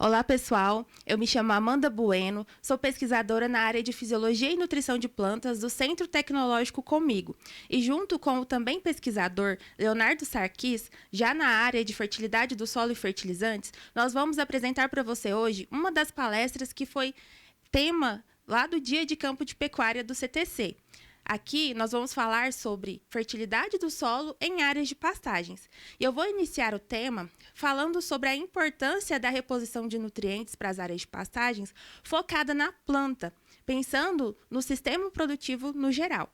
Olá, pessoal. Eu me chamo Amanda Bueno, sou pesquisadora na área de Fisiologia e Nutrição de Plantas do Centro Tecnológico Comigo. E junto com o também pesquisador Leonardo Sarquis, já na área de fertilidade do solo e fertilizantes, nós vamos apresentar para você hoje uma das palestras que foi tema lá do Dia de Campo de Pecuária do CTC. Aqui nós vamos falar sobre fertilidade do solo em áreas de pastagens. E eu vou iniciar o tema falando sobre a importância da reposição de nutrientes para as áreas de pastagens focada na planta, pensando no sistema produtivo no geral.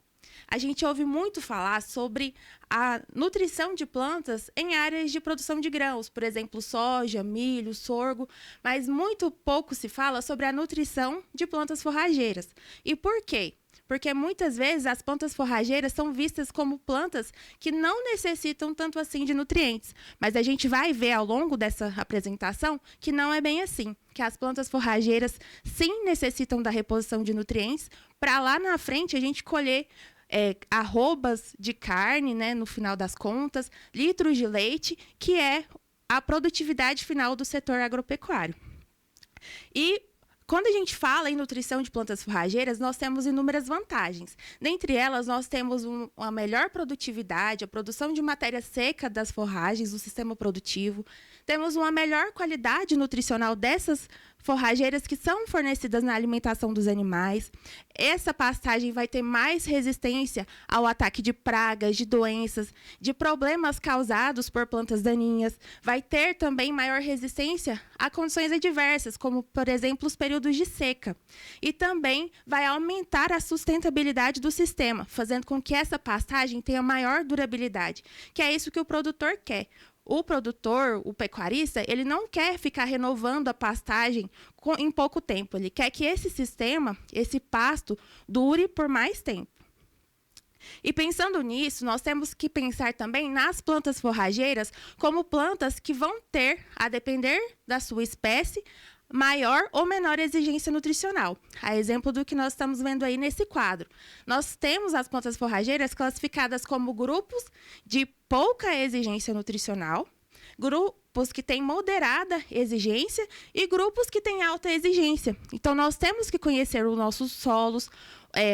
A gente ouve muito falar sobre a nutrição de plantas em áreas de produção de grãos, por exemplo, soja, milho, sorgo, mas muito pouco se fala sobre a nutrição de plantas forrageiras. E por quê? Porque muitas vezes as plantas forrageiras são vistas como plantas que não necessitam tanto assim de nutrientes. Mas a gente vai ver ao longo dessa apresentação que não é bem assim, que as plantas forrageiras sim necessitam da reposição de nutrientes para lá na frente a gente colher arrobas de carne, né, no final das contas, litros de leite, que é a produtividade final do setor agropecuário. E quando a gente fala em nutrição de plantas forrageiras, nós temos inúmeras vantagens. Dentre elas, nós temos uma melhor produtividade, a produção de matéria seca das forragens, do sistema produtivo. Temos uma melhor qualidade nutricional dessas forrageiras que são fornecidas na alimentação dos animais. Essa pastagem vai ter mais resistência ao ataque de pragas, de doenças, de problemas causados por plantas daninhas. Vai ter também maior resistência a condições adversas, como, por exemplo, os períodos de seca. E também vai aumentar a sustentabilidade do sistema, fazendo com que essa pastagem tenha maior durabilidade, que é isso que o produtor quer. O produtor, o pecuarista, ele não quer ficar renovando a pastagem em pouco tempo. Ele quer que esse sistema, esse pasto, dure por mais tempo. E pensando nisso, nós temos que pensar também nas plantas forrageiras como plantas que vão ter, a depender da sua espécie, maior ou menor exigência nutricional. A exemplo do que nós estamos vendo aí nesse quadro. Nós temos as plantas forrageiras classificadas como grupos de pouca exigência nutricional, grupos que têm moderada exigência e grupos que têm alta exigência. Então, nós temos que conhecer os nossos solos,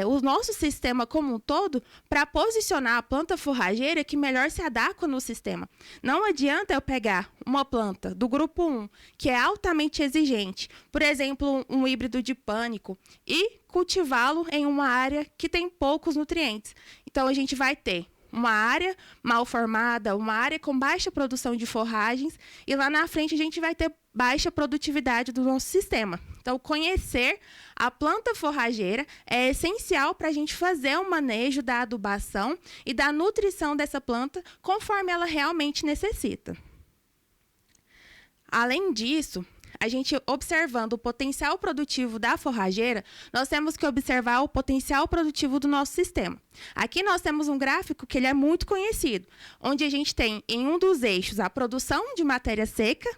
o nosso sistema como um todo, para posicionar a planta forrageira que melhor se adequa no sistema. Não adianta eu pegar uma planta do grupo 1, que é altamente exigente, por exemplo, um híbrido de pânico, e cultivá-lo em uma área que tem poucos nutrientes. Então, a gente vai ter uma área mal formada, uma área com baixa produção de forragens, e lá na frente a gente vai ter baixa produtividade do nosso sistema. Então, conhecer a planta forrageira é essencial para a gente fazer o manejo da adubação e da nutrição dessa planta conforme ela realmente necessita. Além disso, a gente observando o potencial produtivo da forrageira, nós temos que observar o potencial produtivo do nosso sistema. Aqui nós temos um gráfico que ele é muito conhecido, onde a gente tem em um dos eixos a produção de matéria seca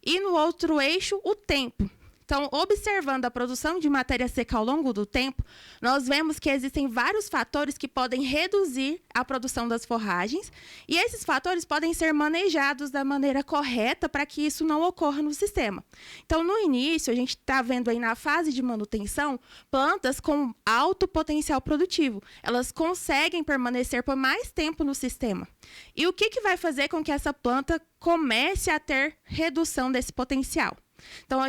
e no outro eixo o tempo. Então, observando a produção de matéria seca ao longo do tempo, nós vemos que existem vários fatores que podem reduzir a produção das forragens, e esses fatores podem ser manejados da maneira correta para que isso não ocorra no sistema. Então, no início, a gente está vendo aí na fase de manutenção, plantas com alto potencial produtivo. Elas conseguem permanecer por mais tempo no sistema. E o que vai fazer com que essa planta comece a ter redução desse potencial? Então,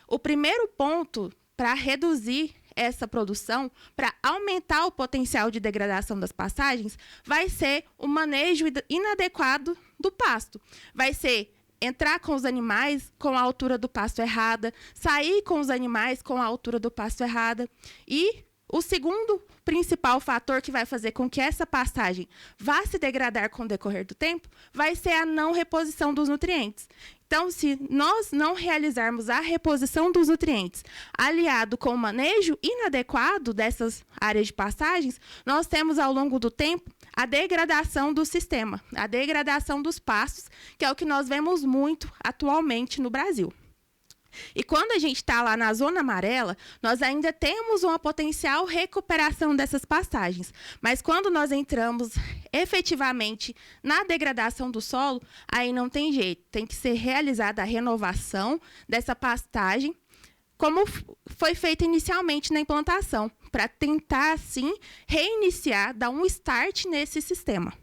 o primeiro ponto para reduzir essa produção, para aumentar o potencial de degradação das pastagens, vai ser o manejo inadequado do pasto. Vai ser entrar com os animais com a altura do pasto errada, sair com os animais com a altura do pasto errada. E o segundo principal fator que vai fazer com que essa pastagem vá se degradar com o decorrer do tempo vai ser a não reposição dos nutrientes. Então, se nós não realizarmos a reposição dos nutrientes, aliado com o manejo inadequado dessas áreas de pastagens, nós temos ao longo do tempo a degradação do sistema, a degradação dos pastos, que é o que nós vemos muito atualmente no Brasil. E quando a gente está lá na zona amarela, nós ainda temos uma potencial recuperação dessas pastagens. Mas quando nós entramos efetivamente na degradação do solo, aí não tem jeito. Tem que ser realizada a renovação dessa pastagem, como foi feito inicialmente na implantação, para tentar, assim, reiniciar, dar um start nesse sistema.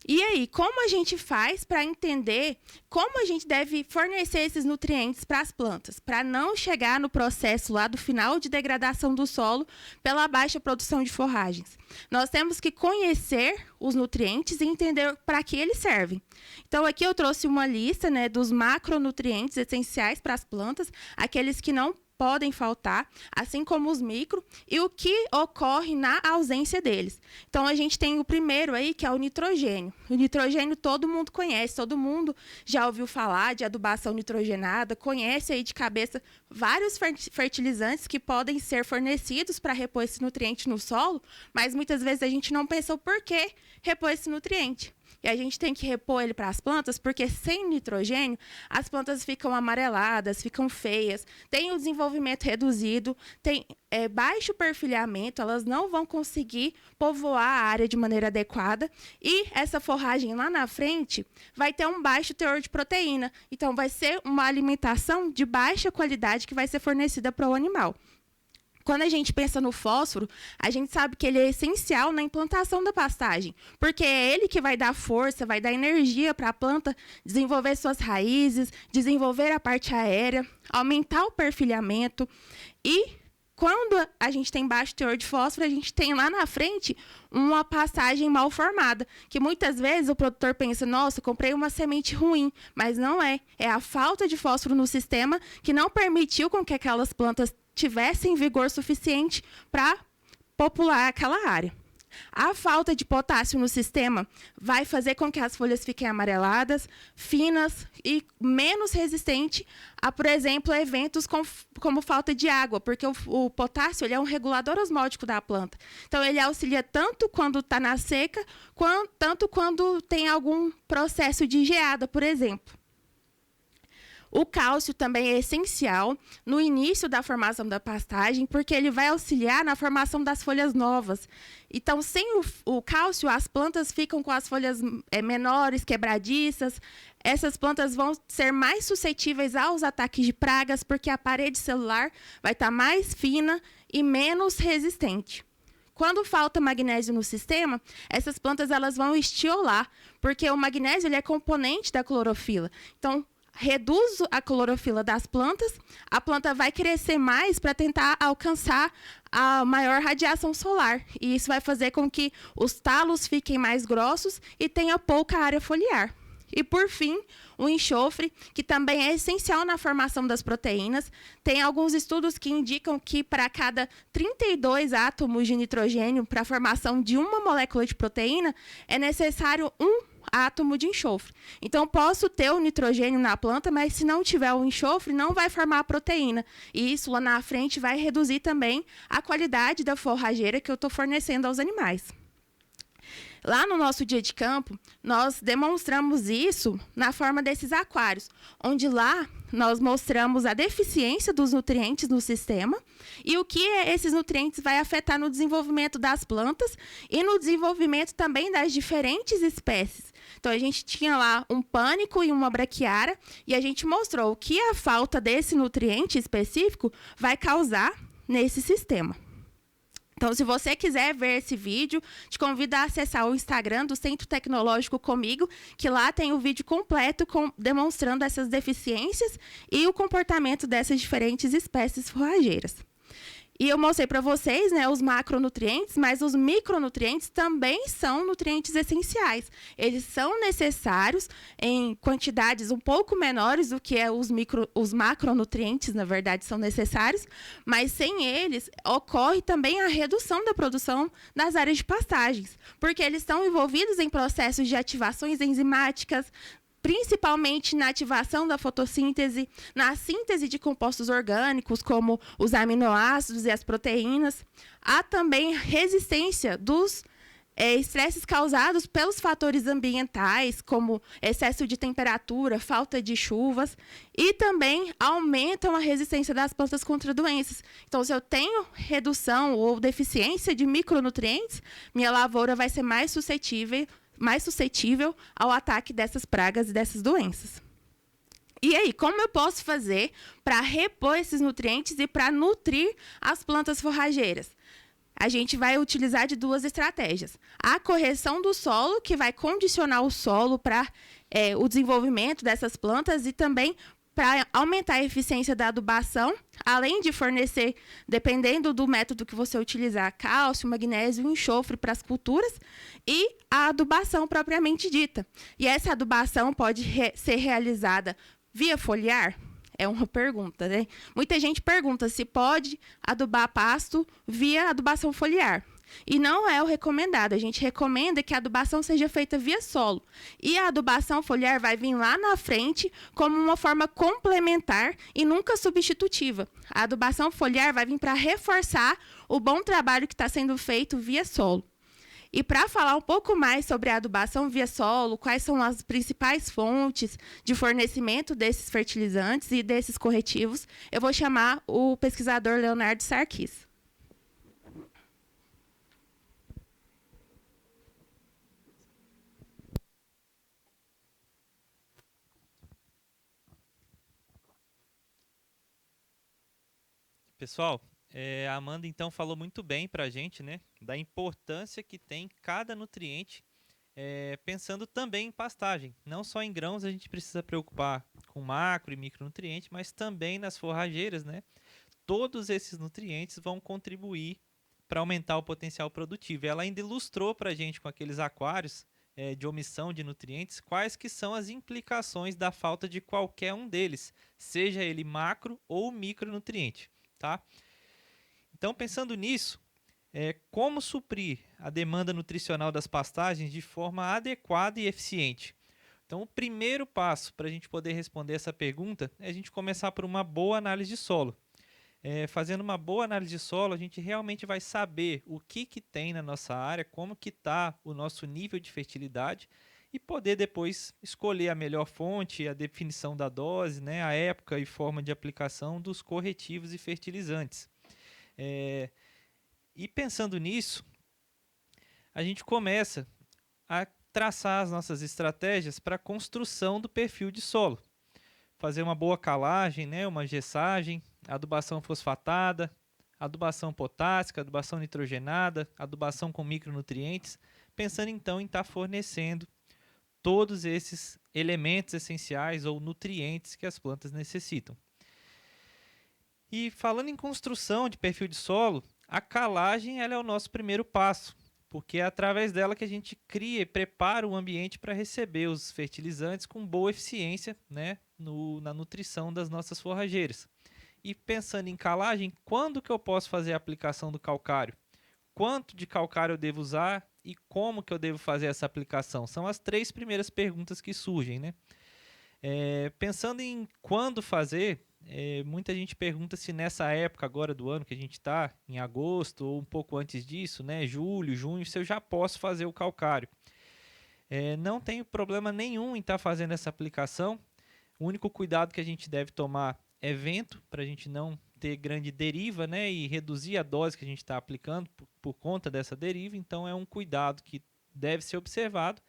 E aí, como a gente faz para entender como a gente deve fornecer esses nutrientes para as plantas, para não chegar no processo lá do final de degradação do solo pela baixa produção de forragens? Nós temos que conhecer os nutrientes e entender para que eles servem. Então, aqui eu trouxe uma lista, né, dos macronutrientes essenciais para as plantas, aqueles que não podem faltar, assim como os micro, e o que ocorre na ausência deles. Então, a gente tem o primeiro aí, que é o nitrogênio. O nitrogênio todo mundo conhece, todo mundo já ouviu falar de adubação nitrogenada, conhece aí de cabeça vários fertilizantes que podem ser fornecidos para repor esse nutriente no solo, mas muitas vezes a gente não pensa o porquê repor esse nutriente. E a gente tem que repor ele para as plantas, porque sem nitrogênio, as plantas ficam amareladas, ficam feias, tem o desenvolvimento reduzido, tem baixo perfilhamento, elas não vão conseguir povoar a área de maneira adequada, e essa forragem lá na frente vai ter um baixo teor de proteína. Então, vai ser uma alimentação de baixa qualidade que vai ser fornecida para o animal. Quando a gente pensa no fósforo, a gente sabe que ele é essencial na implantação da pastagem, porque é ele que vai dar força, vai dar energia para a planta desenvolver suas raízes, desenvolver a parte aérea, aumentar o perfilhamento. E quando a gente tem baixo teor de fósforo, a gente tem lá na frente uma pastagem mal formada, que muitas vezes o produtor pensa, nossa, comprei uma semente ruim, mas não é. É a falta de fósforo no sistema que não permitiu com que aquelas plantas tivessem vigor suficiente para popular aquela área. A falta de potássio no sistema vai fazer com que as folhas fiquem amareladas, finas e menos resistentes a, por exemplo, eventos como falta de água, porque o potássio ele é um regulador osmótico da planta. Então, ele auxilia tanto quando está na seca, tanto quando tem algum processo de geada, por exemplo. O cálcio também é essencial no início da formação da pastagem, porque ele vai auxiliar na formação das folhas novas. Então, sem o cálcio, as plantas ficam com as folhas menores, quebradiças. Essas plantas vão ser mais suscetíveis aos ataques de pragas, porque a parede celular vai estar mais fina e menos resistente. Quando falta magnésio no sistema, essas plantas elas vão estiolar, porque o magnésio ele é componente da clorofila. Então, reduz a clorofila das plantas, a planta vai crescer mais para tentar alcançar a maior radiação solar. E isso vai fazer com que os talos fiquem mais grossos e tenha pouca área foliar. E, por fim, o enxofre, que também é essencial na formação das proteínas. Tem alguns estudos que indicam que para cada 32 átomos de nitrogênio para a formação de uma molécula de proteína, é necessário um átomo de enxofre. Então, posso ter o nitrogênio na planta, mas se não tiver o enxofre, não vai formar a proteína. E isso lá na frente vai reduzir também a qualidade da forrageira que eu estou fornecendo aos animais. Lá no nosso dia de campo, nós demonstramos isso na forma desses aquários, onde lá nós mostramos a deficiência dos nutrientes no sistema e o que esses nutrientes vai afetar no desenvolvimento das plantas e no desenvolvimento também das diferentes espécies. Então, a gente tinha lá um pânico e uma braquiária e a gente mostrou o que a falta desse nutriente específico vai causar nesse sistema. Então, se você quiser ver esse vídeo, te convido a acessar o Instagram do Centro Tecnológico comigo, que lá tem o vídeo completo demonstrando essas deficiências e o comportamento dessas diferentes espécies forrageiras. E eu mostrei para vocês, né, os macronutrientes, mas os micronutrientes também são nutrientes essenciais. Eles são necessários em quantidades um pouco menores do que os macronutrientes, na verdade, são necessários, mas sem eles ocorre também a redução da produção das áreas de pastagens, porque eles estão envolvidos em processos de ativações enzimáticas, principalmente na ativação da fotossíntese, na síntese de compostos orgânicos, como os aminoácidos e as proteínas. Há também resistência dos Estresses causados pelos fatores ambientais, como excesso de temperatura, falta de chuvas, e também aumentam a resistência das plantas contra doenças. Então, se eu tenho redução ou deficiência de micronutrientes, minha lavoura vai ser mais suscetível ao ataque dessas pragas e dessas doenças. E aí, como eu posso fazer para repor esses nutrientes e para nutrir as plantas forrageiras? A gente vai utilizar de duas estratégias. A correção do solo, que vai condicionar o solo para o desenvolvimento dessas plantas e também para aumentar a eficiência da adubação, além de fornecer, dependendo do método que você utilizar, cálcio, magnésio e enxofre para as culturas, e a adubação propriamente dita. E essa adubação pode ser realizada via foliar? É uma pergunta, né? Muita gente pergunta se pode adubar pasto via adubação foliar. E não é o recomendado. A gente recomenda que a adubação seja feita via solo. E a adubação foliar vai vir lá na frente como uma forma complementar e nunca substitutiva. A adubação foliar vai vir para reforçar o bom trabalho que está sendo feito via solo. E para falar um pouco mais sobre a adubação via solo, quais são as principais fontes de fornecimento desses fertilizantes e desses corretivos, eu vou chamar o pesquisador Leonardo Sarquis. Pessoal, a Amanda então falou muito bem para a gente, né, da importância que tem cada nutriente, pensando também em pastagem. Não só em grãos a gente precisa preocupar com macro e micronutrientes, mas também nas forrageiras, né? Todos esses nutrientes vão contribuir para aumentar o potencial produtivo. Ela ainda ilustrou para a gente com aqueles aquários de omissão de nutrientes quais que são as implicações da falta de qualquer um deles, seja ele macro ou micronutriente. Tá? Então, pensando nisso, como suprir a demanda nutricional das pastagens de forma adequada e eficiente? Então, o primeiro passo para a gente poder responder essa pergunta é a gente começar por uma boa análise de solo. Fazendo uma boa análise de solo, a gente realmente vai saber o que tem na nossa área, como que está o nosso nível de fertilidade e poder depois escolher a melhor fonte, a definição da dose, né, a época e forma de aplicação dos corretivos e fertilizantes. E pensando nisso, a gente começa a traçar as nossas estratégias para a construção do perfil de solo. Fazer uma boa calagem, né, uma gessagem, adubação fosfatada, adubação potássica, adubação nitrogenada, adubação com micronutrientes, pensando então em estar fornecendo todos esses elementos essenciais ou nutrientes que as plantas necessitam. E falando em construção de perfil de solo, a calagem ela é o nosso primeiro passo, porque é através dela que a gente cria e prepara o ambiente para receber os fertilizantes com boa eficiência, né, na nutrição das nossas forrageiras. E pensando em calagem, quando que eu posso fazer a aplicação do calcário? Quanto de calcário eu devo usar e como que eu devo fazer essa aplicação? São as três primeiras perguntas que surgem, né? Pensando em quando fazer, muita gente pergunta se nessa época agora do ano que a gente está, em agosto ou um pouco antes disso, né, julho, junho, se eu já posso fazer o calcário. Não tenho problema nenhum em estar fazendo essa aplicação. O único cuidado que a gente deve tomar é vento, para a gente não ter grande deriva, né, e reduzir a dose que a gente está aplicando por conta dessa deriva. Então é um cuidado que deve ser observado,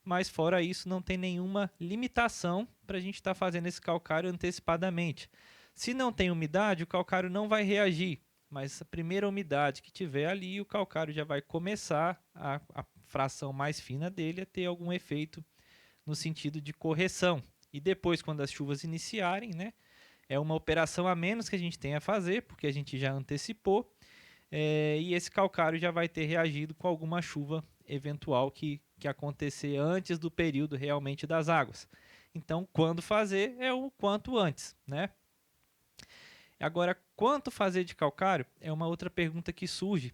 mas fora isso não tem nenhuma limitação para a gente estar fazendo esse calcário antecipadamente. Se não tem umidade, o calcário não vai reagir, mas a primeira umidade que tiver ali, o calcário já vai começar a fração mais fina dele a ter algum efeito no sentido de correção. E depois, quando as chuvas iniciarem, né, é uma operação a menos que a gente tem a fazer, porque a gente já antecipou, e esse calcário já vai ter reagido com alguma chuva eventual que acontecer antes do período realmente das águas. Então, quando fazer é o quanto antes, né? Agora, quanto fazer de calcário é uma outra pergunta que surge.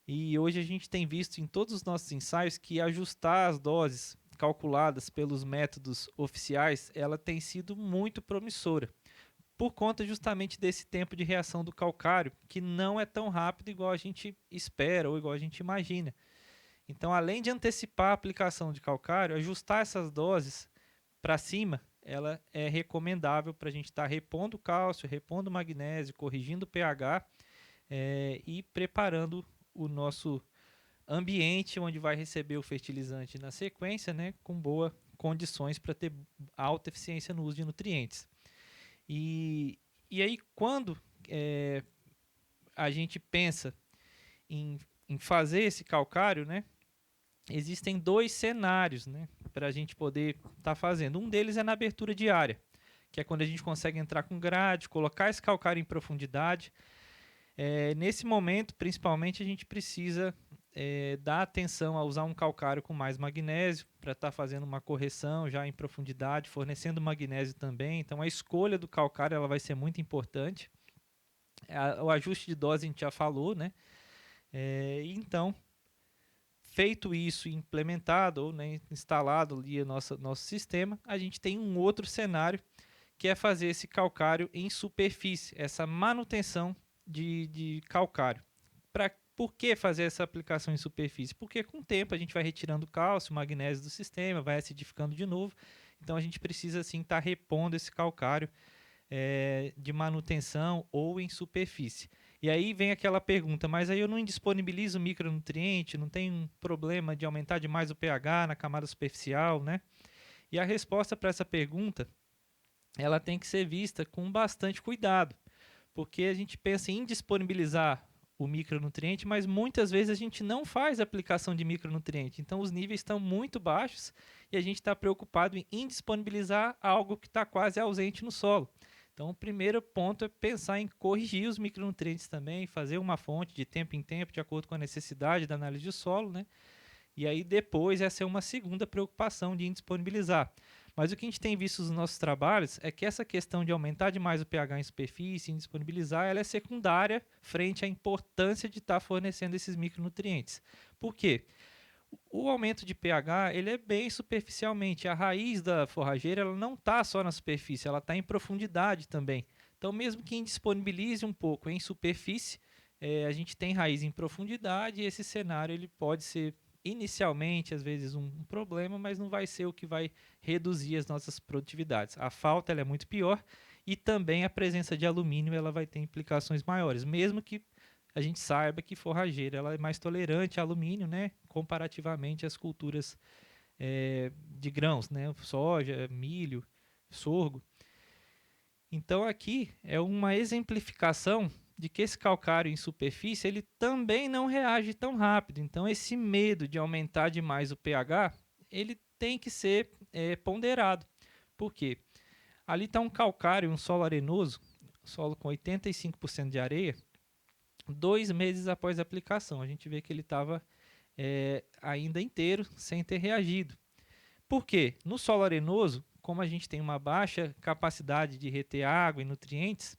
E hoje a gente tem visto em todos os nossos ensaios que ajustar as doses calculadas pelos métodos oficiais, ela tem sido muito promissora, por conta justamente desse tempo de reação do calcário, que não é tão rápido igual a gente espera ou igual a gente imagina. Então, além de antecipar a aplicação de calcário, ajustar essas doses para cima, ela é recomendável para a gente estar repondo o cálcio, repondo o magnésio, corrigindo o pH e preparando o nosso ambiente onde vai receber o fertilizante na sequência, né, com boas condições para ter alta eficiência no uso de nutrientes. E aí, quando a gente pensa em fazer esse calcário, né, existem 2 cenários, né, para a gente poder estar fazendo. Um deles é na abertura de área, que é quando a gente consegue entrar com grade, colocar esse calcário em profundidade. Nesse momento, principalmente, a gente precisa dar atenção a usar um calcário com mais magnésio para estar fazendo uma correção já em profundidade, fornecendo magnésio também. Então, a escolha do calcário ela vai ser muito importante. O ajuste de dose a gente já falou, né? Então, feito isso, implementado ou, né, instalado ali o nosso sistema, a gente tem um outro cenário que é fazer esse calcário em superfície, essa manutenção de calcário. Por que fazer essa aplicação em superfície? Porque com o tempo a gente vai retirando o cálcio, o magnésio do sistema, vai acidificando de novo. Então a gente precisa assim estar repondo esse calcário de manutenção ou em superfície. E aí vem aquela pergunta, mas aí eu não indisponibilizo micronutriente, não tem um problema de aumentar demais o pH na camada superficial, né? E a resposta para essa pergunta, ela tem que ser vista com bastante cuidado, porque a gente pensa em disponibilizar o micronutriente, mas muitas vezes a gente não faz aplicação de micronutriente, então os níveis estão muito baixos e a gente está preocupado em disponibilizar algo que está quase ausente no solo. Então, o primeiro ponto é pensar em corrigir os micronutrientes também, fazer uma fonte de tempo em tempo, de acordo com a necessidade da análise de solo, né? E aí depois essa é uma segunda preocupação de indisponibilizar. Mas o que a gente tem visto nos nossos trabalhos é que essa questão de aumentar demais o pH em superfície, indisponibilizar, ela é secundária frente à importância de estar fornecendo esses micronutrientes. Por quê? O aumento de pH ele é bem superficialmente. A raiz da forrageira ela não está só na superfície, ela está em profundidade também. Então, mesmo que indisponibilize um pouco em superfície, a gente tem raiz em profundidade e esse cenário ele pode ser inicialmente, às vezes, um problema, mas não vai ser o que vai reduzir as nossas produtividades. A falta ela é muito pior e também a presença de alumínio ela vai ter implicações maiores, mesmo que a gente saiba que forrageira ela é mais tolerante a alumínio, né, comparativamente às culturas de grãos, né, soja, milho, sorgo. Então aqui é uma exemplificação de que esse calcário em superfície ele também não reage tão rápido. Então esse medo de aumentar demais o pH ele tem que ser ponderado. Por quê? Ali está um calcário, um solo arenoso, solo com 85% de areia, 2 meses após a aplicação. A gente vê que ele estava ainda inteiro, sem ter reagido. Por quê? No solo arenoso, como a gente tem uma baixa capacidade de reter água e nutrientes,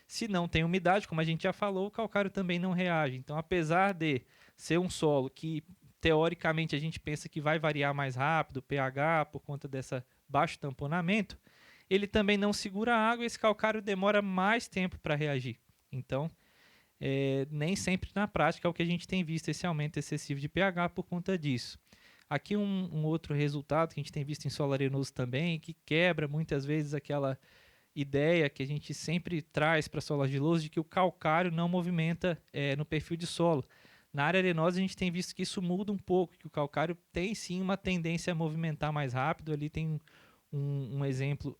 se não tem umidade, como a gente já falou, o calcário também não reage. Então, apesar de ser um solo que, teoricamente, a gente pensa que vai variar mais rápido, o pH, por conta desse baixo tamponamento, ele também não segura a água e esse calcário demora mais tempo para reagir. Então, nem sempre na prática é o que a gente tem visto, esse aumento excessivo de pH por conta disso. Aqui um outro resultado que a gente tem visto em solo arenoso também, que quebra muitas vezes aquela ideia que a gente sempre traz para solo argiloso de que o calcário não movimenta no perfil de solo. Na área arenosa a gente tem visto que isso muda um pouco, que o calcário tem sim uma tendência a movimentar mais rápido. Ali tem um exemplo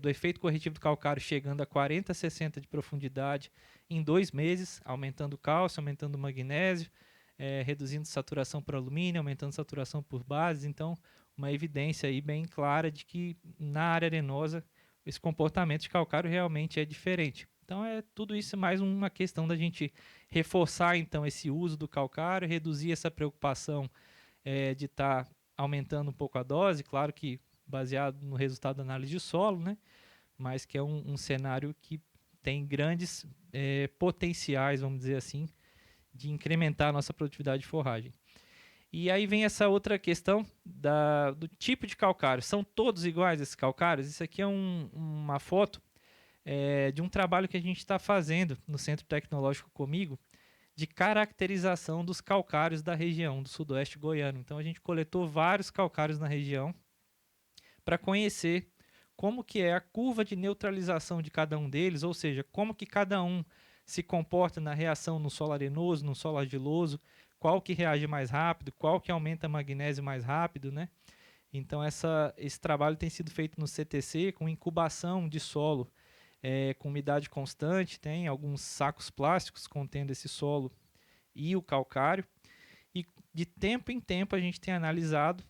do efeito corretivo do calcário chegando a 40, 60 de profundidade em 2 meses, aumentando o cálcio, aumentando o magnésio, reduzindo saturação por alumínio, aumentando saturação por bases. Então, uma evidência aí bem clara de que na área arenosa esse comportamento de calcário realmente é diferente. Então, tudo isso mais uma questão da gente reforçar então esse uso do calcário, reduzir essa preocupação de estar aumentando um pouco a dose, claro que baseado no resultado da análise de solo, né? Mas que é um cenário que tem grandes potenciais, vamos dizer assim, de incrementar a nossa produtividade de forragem. E aí vem essa outra questão do tipo de calcário. São todos iguais esses calcários? Isso aqui é uma foto de um trabalho que a gente está fazendo no Centro Tecnológico comigo, de caracterização dos calcários da região do sudoeste goiano. Então a gente coletou vários calcários na região para conhecer como que é a curva de neutralização de cada um deles, ou seja, como que cada um se comporta na reação no solo arenoso, no solo argiloso, qual que reage mais rápido, qual que aumenta magnésio mais rápido, né? Então esse trabalho tem sido feito no CTC com incubação de solo com umidade constante, tem alguns sacos plásticos contendo esse solo e o calcário, e de tempo em tempo a gente tem analisado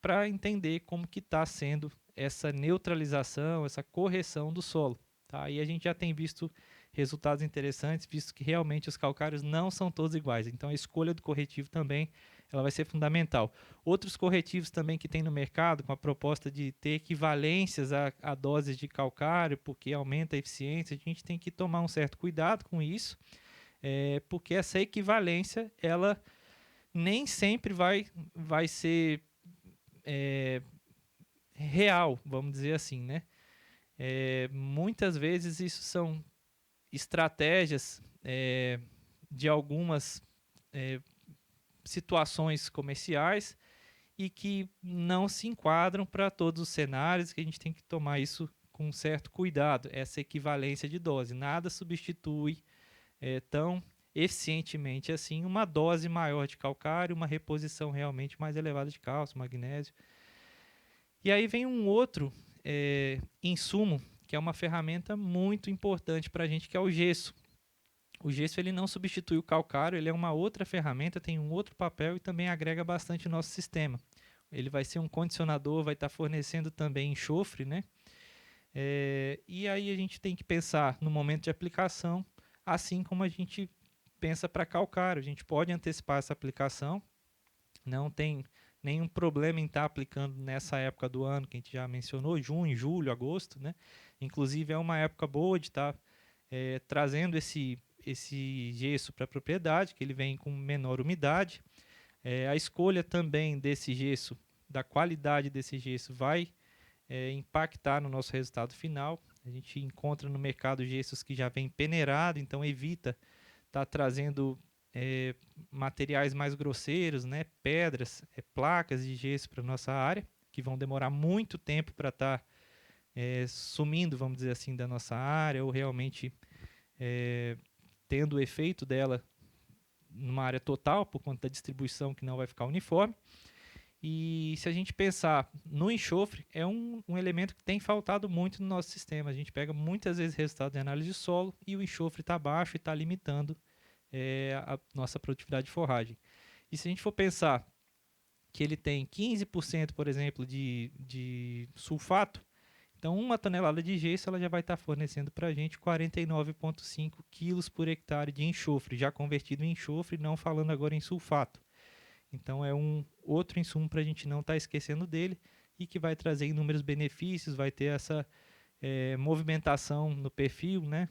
para entender como que está sendo essa neutralização, essa correção do solo. Tá? E a gente já tem visto resultados interessantes, visto que realmente os calcários não são todos iguais. Então a escolha do corretivo também ela vai ser fundamental. Outros corretivos também que tem no mercado, com a proposta de ter equivalências a doses de calcário, porque aumenta a eficiência, a gente tem que tomar um certo cuidado com isso, porque essa equivalência ela nem sempre vai ser real, vamos dizer assim, né? Muitas vezes isso são estratégias de algumas situações comerciais e que não se enquadram para todos os cenários, que a gente tem que tomar isso com certo cuidado, essa equivalência de dose. Nada substitui tão eficientemente assim uma dose maior de calcário, uma reposição realmente mais elevada de cálcio, magnésio. E aí vem um outro insumo, que é uma ferramenta muito importante para a gente, que é o gesso. O gesso ele não substitui o calcário, ele é uma outra ferramenta, tem um outro papel e também agrega bastante no nosso sistema. Ele vai ser um condicionador, vai estar fornecendo também enxofre, né? E aí a gente tem que pensar no momento de aplicação, assim como a gente pensa para calcário. A gente pode antecipar essa aplicação, não tem nenhum problema em estar aplicando nessa época do ano que a gente já mencionou, junho, julho, agosto, né? Inclusive é uma época boa de estar trazendo esse gesso para a propriedade, que ele vem com menor umidade. A escolha também desse gesso, da qualidade desse gesso, vai impactar no nosso resultado final. A gente encontra no mercado gessos que já vem peneirado, então evita estar trazendo materiais mais grosseiros, né, pedras, placas de gesso para a nossa área, que vão demorar muito tempo para estar sumindo, vamos dizer assim, da nossa área, ou realmente tendo o efeito dela numa área total, por conta da distribuição que não vai ficar uniforme. E se a gente pensar no enxofre, é um elemento que tem faltado muito no nosso sistema. A gente pega muitas vezes resultado de análise de solo e o enxofre está baixo e está limitando a nossa produtividade de forragem. E se a gente for pensar que ele tem 15%, por exemplo, de sulfato, então uma tonelada de gesso ela já vai estar fornecendo para a gente 49,5 quilos por hectare de enxofre, já convertido em enxofre, não falando agora em sulfato. Então é um outro insumo para a gente não estar esquecendo dele e que vai trazer inúmeros benefícios, vai ter essa movimentação no perfil, né?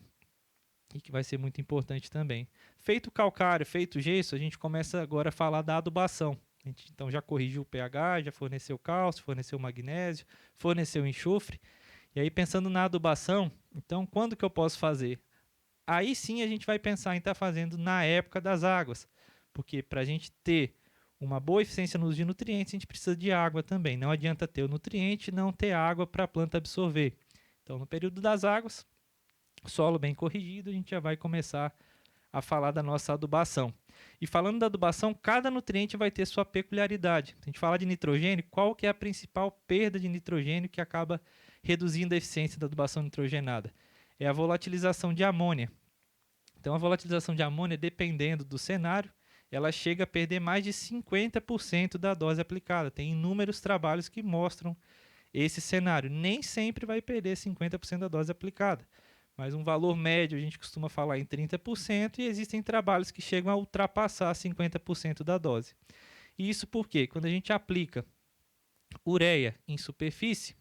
E que vai ser muito importante também. Feito o calcário, feito o gesso, a gente começa agora a falar da adubação. A gente, então já corrigiu o pH, já forneceu cálcio, forneceu magnésio, forneceu enxofre. E aí pensando na adubação, então quando que eu posso fazer? Aí sim a gente vai pensar em estar fazendo na época das águas. Porque para a gente ter uma boa eficiência no uso de nutrientes, a gente precisa de água também. Não adianta ter o nutriente e não ter água para a planta absorver. Então no período das águas, solo bem corrigido, a gente já vai começar a falar da nossa adubação. E falando da adubação, cada nutriente vai ter sua peculiaridade. A gente fala de nitrogênio, qual que é a principal perda de nitrogênio que acaba reduzindo a eficiência da adubação nitrogenada? É a volatilização de amônia. Então a volatilização de amônia, dependendo do cenário, ela chega a perder mais de 50% da dose aplicada. Tem inúmeros trabalhos que mostram esse cenário. Nem sempre vai perder 50% da dose aplicada, mas um valor médio a gente costuma falar em 30% e existem trabalhos que chegam a ultrapassar 50% da dose. E isso porque quando a gente aplica ureia em superfície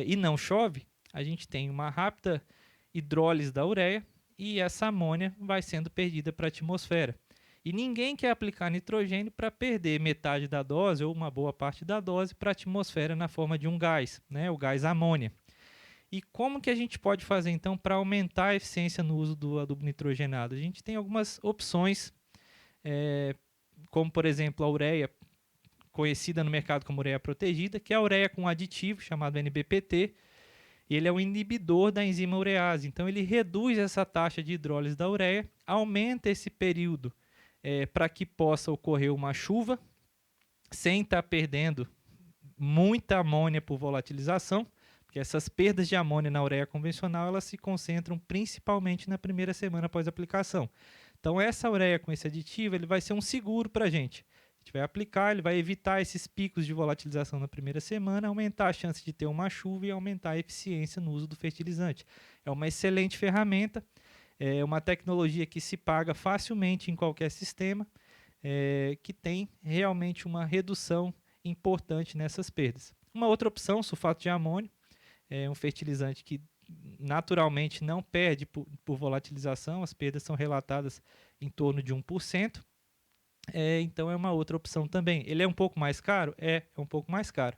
e não chove, a gente tem uma rápida hidrólise da ureia e essa amônia vai sendo perdida para a atmosfera. E ninguém quer aplicar nitrogênio para perder metade da dose ou uma boa parte da dose para a atmosfera na forma de um gás, né, o gás amônia. E como que a gente pode fazer, então, para aumentar a eficiência no uso do adubo nitrogenado? A gente tem algumas opções, como, por exemplo, a ureia, conhecida no mercado como ureia protegida, que é a ureia com aditivo, chamado NBPT. Ele é um inibidor da enzima urease, então ele reduz essa taxa de hidrólise da ureia, aumenta esse período para que possa ocorrer uma chuva, sem estar perdendo muita amônia por volatilização, porque essas perdas de amônia na ureia convencional elas se concentram principalmente na primeira semana após a aplicação. Então essa ureia com esse aditivo ele vai ser um seguro para a gente. A gente vai aplicar, ele vai evitar esses picos de volatilização na primeira semana, aumentar a chance de ter uma chuva e aumentar a eficiência no uso do fertilizante. É uma excelente ferramenta, é uma tecnologia que se paga facilmente em qualquer sistema, que tem realmente uma redução importante nessas perdas. Uma outra opção, sulfato de amônio, é um fertilizante que naturalmente não perde por volatilização, as perdas são relatadas em torno de 1%. Então é uma outra opção também. Ele é um pouco mais caro? É um pouco mais caro.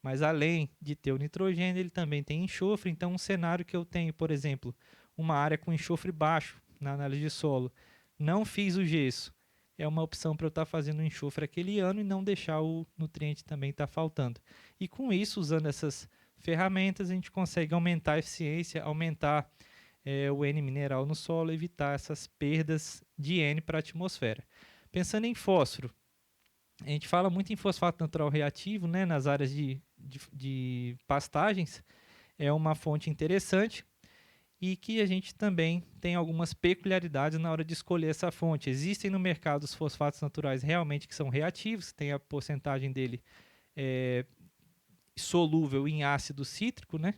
Mas além de ter o nitrogênio, ele também tem enxofre. Então um cenário que eu tenho, por exemplo, uma área com enxofre baixo na análise de solo, não fiz o gesso, é uma opção para eu estar fazendo enxofre aquele ano e não deixar o nutriente também estar faltando. E com isso, usando essas ferramentas, a gente consegue aumentar a eficiência, aumentar o N mineral no solo, evitar essas perdas de N para a atmosfera. Pensando em fósforo, a gente fala muito em fosfato natural reativo, né, nas áreas de pastagens, é uma fonte interessante e que a gente também tem algumas peculiaridades na hora de escolher essa fonte. Existem no mercado os fosfatos naturais realmente que são reativos, tem a porcentagem dele solúvel em ácido cítrico, né?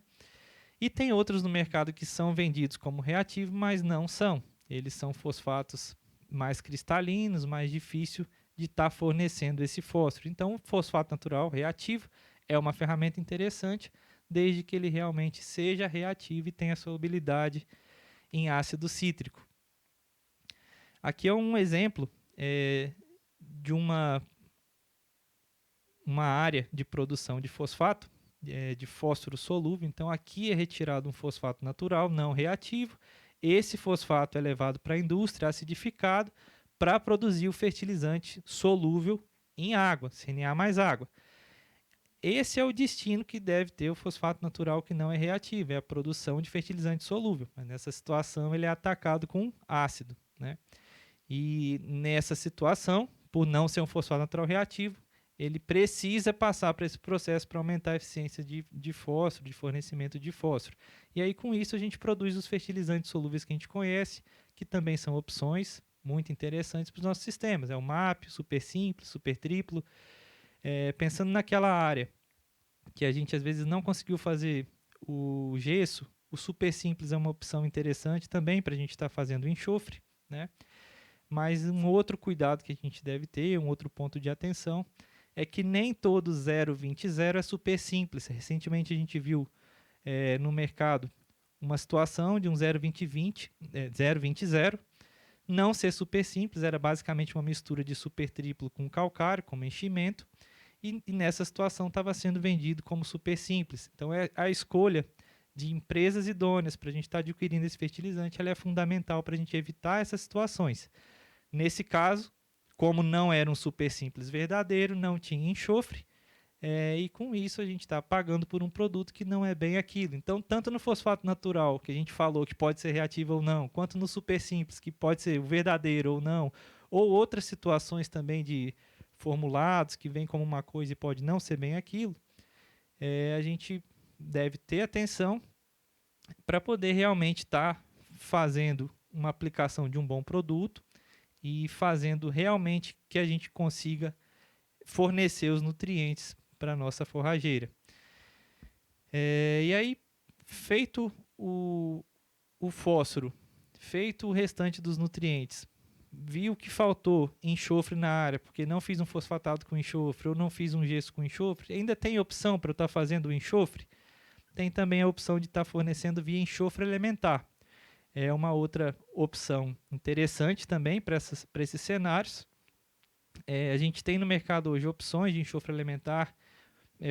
E tem outros no mercado que são vendidos como reativo, mas não são. Eles são fosfatos mais cristalinos, mais difícil de estar fornecendo esse fósforo. Então, o fosfato natural reativo é uma ferramenta interessante, desde que ele realmente seja reativo e tenha solubilidade em ácido cítrico. Aqui é um exemplo de uma área de produção de fosfato, de fósforo solúvel. Então, aqui é retirado um fosfato natural, não reativo. Esse fosfato é levado para a indústria, acidificado, para produzir o fertilizante solúvel em água, CNA mais água. Esse é o destino que deve ter o fosfato natural que não é reativo, é a produção de fertilizante solúvel. Mas nessa situação ele é atacado com ácido, né? E nessa situação, por não ser um fosfato natural reativo, ele precisa passar por esse processo para aumentar a eficiência de fósforo, de fornecimento de fósforo. E aí, com isso, a gente produz os fertilizantes solúveis que a gente conhece, que também são opções muito interessantes para os nossos sistemas. É o MAP, o super simples, super triplo. Pensando naquela área que a gente às vezes não conseguiu fazer o gesso, o super simples é uma opção interessante também para a gente estar fazendo enxofre, né? Mas um outro cuidado que a gente deve ter, um outro ponto de atenção, é que nem todo 0,20,0 é super simples. Recentemente a gente viu no mercado uma situação de um 0,20,0 não ser super simples, era basicamente uma mistura de super triplo com calcário, como enchimento, e nessa situação estava sendo vendido como super simples. Então a escolha de empresas idôneas para a gente estar adquirindo esse fertilizante, ela é fundamental para a gente evitar essas situações. Nesse caso, como não era um super simples verdadeiro, não tinha enxofre, e com isso a gente está pagando por um produto que não é bem aquilo. Então, tanto no fosfato natural, que a gente falou que pode ser reativo ou não, quanto no super simples, que pode ser o verdadeiro ou não, ou outras situações também de formulados que vem como uma coisa e pode não ser bem aquilo, a gente deve ter atenção para poder realmente estar fazendo uma aplicação de um bom produto e fazendo realmente que a gente consiga fornecer os nutrientes para a nossa forrageira. E aí, feito o fósforo, feito o restante dos nutrientes, vi o que faltou enxofre na área, porque não fiz um fosfatado com enxofre ou não fiz um gesso com enxofre, ainda tem opção para eu estar fazendo o enxofre? Tem também a opção de estar fornecendo via enxofre elementar. É uma outra opção interessante também para esses cenários. A gente tem no mercado hoje opções de enxofre elementar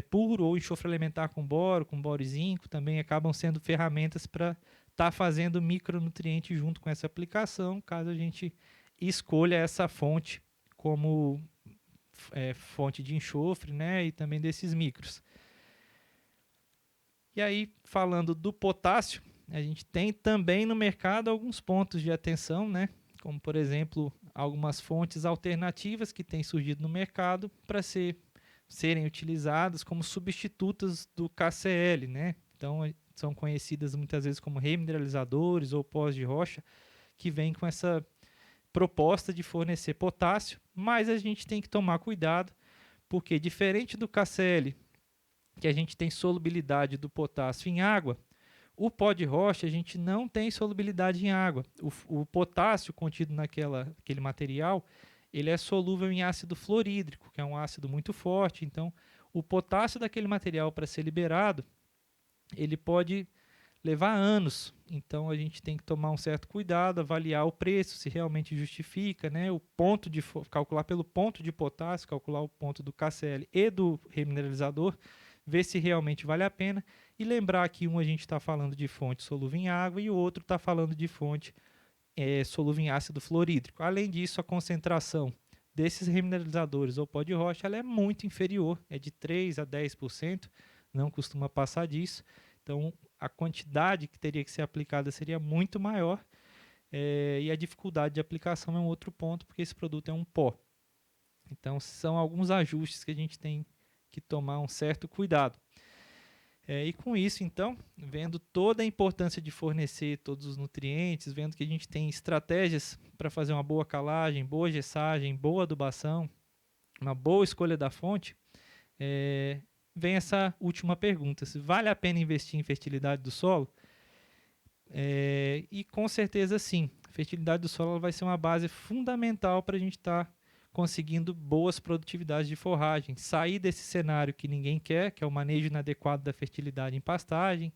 puro ou enxofre elementar com boro e zinco, também acabam sendo ferramentas para estar fazendo micronutriente junto com essa aplicação, caso a gente escolha essa fonte como fonte de enxofre, né, e também desses micros. E aí, falando do potássio, a gente tem também no mercado alguns pontos de atenção, né, como, por exemplo, algumas fontes alternativas que têm surgido no mercado para serem utilizadas como substitutas do KCl, né? Então, são conhecidas muitas vezes como remineralizadores ou pós de rocha, que vêm com essa proposta de fornecer potássio, mas a gente tem que tomar cuidado, porque diferente do KCl, que a gente tem solubilidade do potássio em água, o pó de rocha a gente não tem solubilidade em água. O potássio contido naquele material, ele é solúvel em ácido fluorídrico, que é um ácido muito forte. Então, o potássio daquele material para ser liberado, ele pode levar anos. Então, a gente tem que tomar um certo cuidado, avaliar o preço, se realmente justifica, né? Calcular pelo ponto de potássio, calcular o ponto do KCl e do remineralizador, ver se realmente vale a pena. E lembrar que a gente está falando de fonte solúvel em água e o outro está falando de fonte solúvel em ácido fluorídrico. Além disso, a concentração desses remineralizadores ou pó de rocha ela é muito inferior, é de 3 a 10%, não costuma passar disso. Então, a quantidade que teria que ser aplicada seria muito maior e a dificuldade de aplicação é um outro ponto, porque esse produto é um pó. Então, são alguns ajustes que a gente tem que tomar um certo cuidado. E com isso, então, vendo toda a importância de fornecer todos os nutrientes, vendo que a gente tem estratégias para fazer uma boa calagem, boa gessagem, boa adubação, uma boa escolha da fonte, vem essa última pergunta: se vale a pena investir em fertilidade do solo? E com certeza sim, a fertilidade do solo vai ser uma base fundamental para a gente estar conseguindo boas produtividades de forragem, sair desse cenário que ninguém quer, que é o manejo inadequado da fertilidade em pastagem,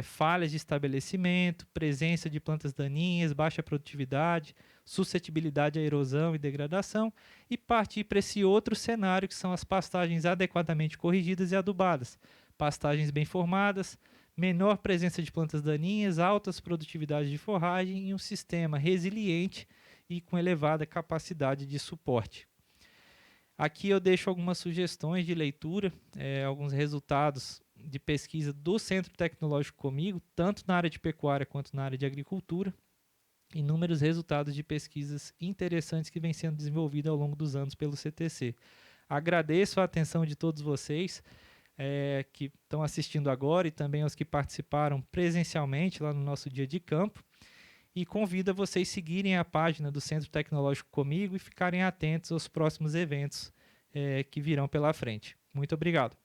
falhas de estabelecimento, presença de plantas daninhas, baixa produtividade, suscetibilidade à erosão e degradação, e partir para esse outro cenário que são as pastagens adequadamente corrigidas e adubadas, pastagens bem formadas, menor presença de plantas daninhas, altas produtividades de forragem e um sistema resiliente e com elevada capacidade de suporte. Aqui eu deixo algumas sugestões de leitura, alguns resultados de pesquisa do Centro Tecnológico comigo, tanto na área de pecuária quanto na área de agricultura, inúmeros resultados de pesquisas interessantes que vêm sendo desenvolvidas ao longo dos anos pelo CTC. Agradeço a atenção de todos vocês que estão assistindo agora e também aos que participaram presencialmente lá no nosso dia de campo. E convido a vocês seguirem a página do Centro Tecnológico comigo e ficarem atentos aos próximos eventos que virão pela frente. Muito obrigado.